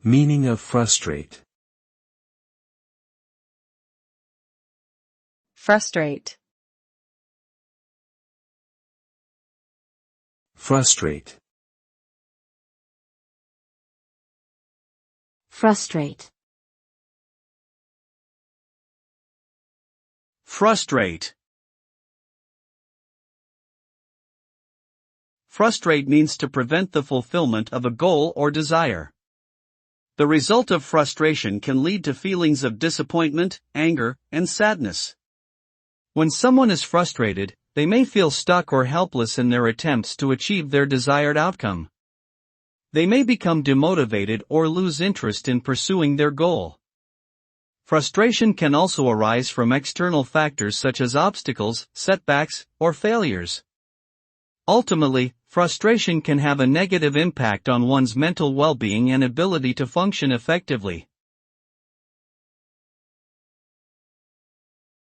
Meaning of frustrate. Frustrate. Frustrate. Frustrate. Frustrate. Frustrate means to prevent the fulfillment of a goal or desire. The result of frustration can lead to feelings of disappointment, anger, and sadness. When someone is frustrated, they may feel stuck or helpless in their attempts to achieve their desired outcome. They may become demotivated or lose interest in pursuing their goal. Frustration can also arise from external factors such as obstacles, setbacks, or failures. Ultimately, frustration can have a negative impact on one's mental well-being and ability to function effectively.